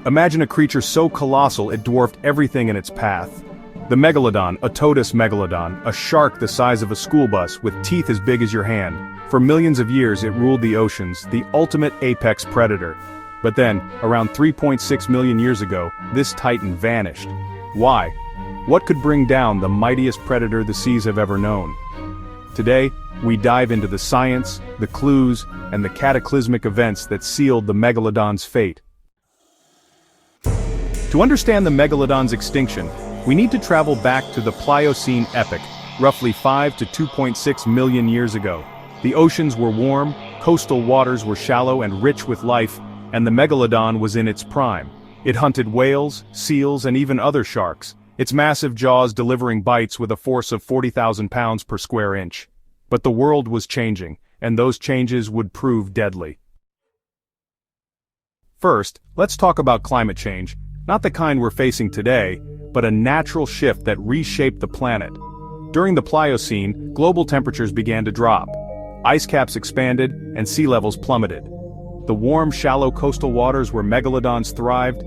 Imagine a creature so colossal it dwarfed everything in its path. The Megalodon, Otodus megalodon, a shark the size of a school bus with teeth as big as your hand. For millions of years it ruled the oceans, the ultimate apex predator. But then, around 3.6 million years ago, this titan vanished. Why? What could bring down the mightiest predator the seas have ever known? Today, we dive into the science, the clues, and the cataclysmic events that sealed the Megalodon's fate. To understand the Megalodon's extinction, we need to travel back to the Pliocene epoch, roughly 5 to 2.6 million years ago. The oceans were warm, coastal waters were shallow and rich with life, and the Megalodon was in its prime. It hunted whales, seals, and even other sharks, its massive jaws delivering bites with a force of 40,000 pounds per square inch. But the world was changing, and those changes would prove deadly. First, let's talk about climate change, not the kind we're facing today, but a natural shift that reshaped the planet. During the Pliocene, global temperatures began to drop. Ice caps expanded, and sea levels plummeted. The warm, shallow coastal waters where megalodons thrived,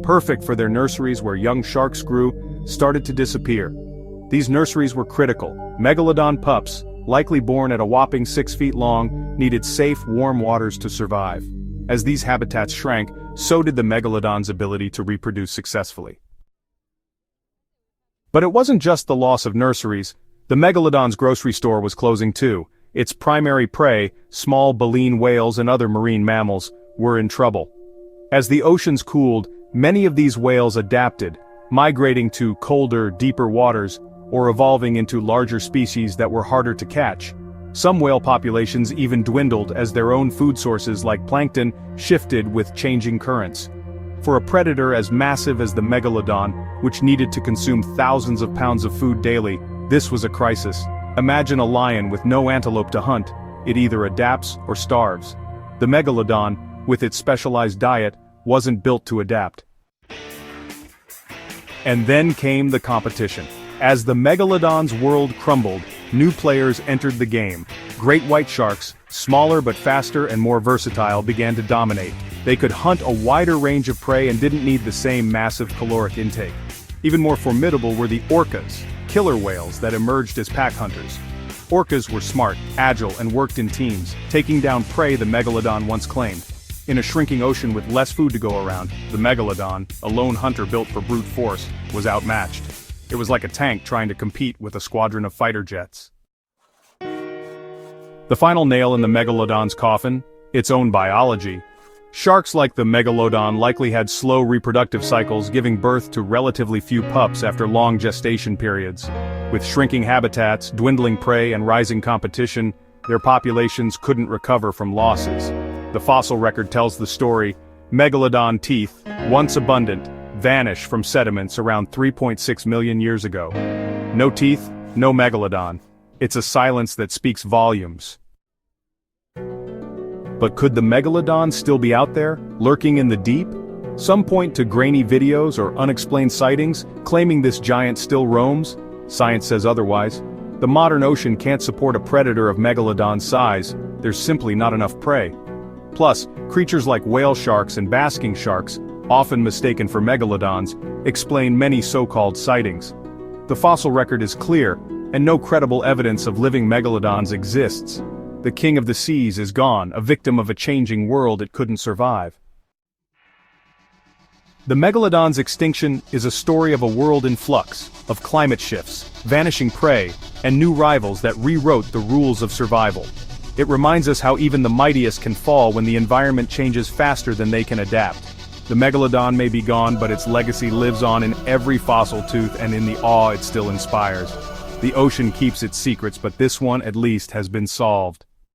perfect for their nurseries where young sharks grew, started to disappear. These nurseries were critical. Megalodon pups, likely born at a whopping 6 feet long, needed safe, warm waters to survive. As these habitats shrank, so did the megalodon's ability to reproduce successfully. But it wasn't just the loss of nurseries. The megalodon's grocery store was closing too. Its primary prey, small baleen whales and other marine mammals, were in trouble. As the oceans cooled, many of these whales adapted, migrating to colder, deeper waters, or evolving into larger species that were harder to catch. Some whale populations even dwindled as their own food sources like plankton shifted with changing currents. For a predator as massive as the megalodon, which needed to consume thousands of pounds of food daily, this was a crisis. Imagine a lion with no antelope to hunt. It either adapts or starves. The megalodon, with its specialized diet, wasn't built to adapt. And then came the competition. As the megalodon's world crumbled, new players entered the game. Great white sharks, smaller but faster and more versatile, began to dominate. They could hunt a wider range of prey and didn't need the same massive caloric intake. Even more formidable were the orcas, killer whales that emerged as pack hunters. Orcas were smart, agile, and worked in teams, taking down prey the megalodon once claimed. In a shrinking ocean with less food to go around, the megalodon, a lone hunter built for brute force, was outmatched. It was like a tank trying to compete with a squadron of fighter jets. The final nail in the megalodon's coffin? Its own biology. Sharks like the megalodon likely had slow reproductive cycles, giving birth to relatively few pups after long gestation periods. With shrinking habitats, dwindling prey, and rising competition, their populations couldn't recover from losses. The fossil record tells the story. Megalodon teeth, once abundant, vanish from sediments around 3.6 million years ago. No teeth, no megalodon. It's a silence that speaks volumes. But could the megalodon still be out there, lurking in the deep? Some point to grainy videos or unexplained sightings, claiming this giant still roams. Science says otherwise. The modern ocean can't support a predator of megalodon size. There's simply not enough prey. Plus, creatures like whale sharks and basking sharks, often mistaken for megalodons, explain many so-called sightings. The fossil record is clear, and no credible evidence of living megalodons exists. The king of the seas is gone, a victim of a changing world it couldn't survive. The megalodon's extinction is a story of a world in flux, of climate shifts, vanishing prey, and new rivals that rewrote the rules of survival. It reminds us how even the mightiest can fall when the environment changes faster than they can adapt. The megalodon may be gone, but its legacy lives on in every fossil tooth and in the awe it still inspires. The ocean keeps its secrets, but this one at least has been solved.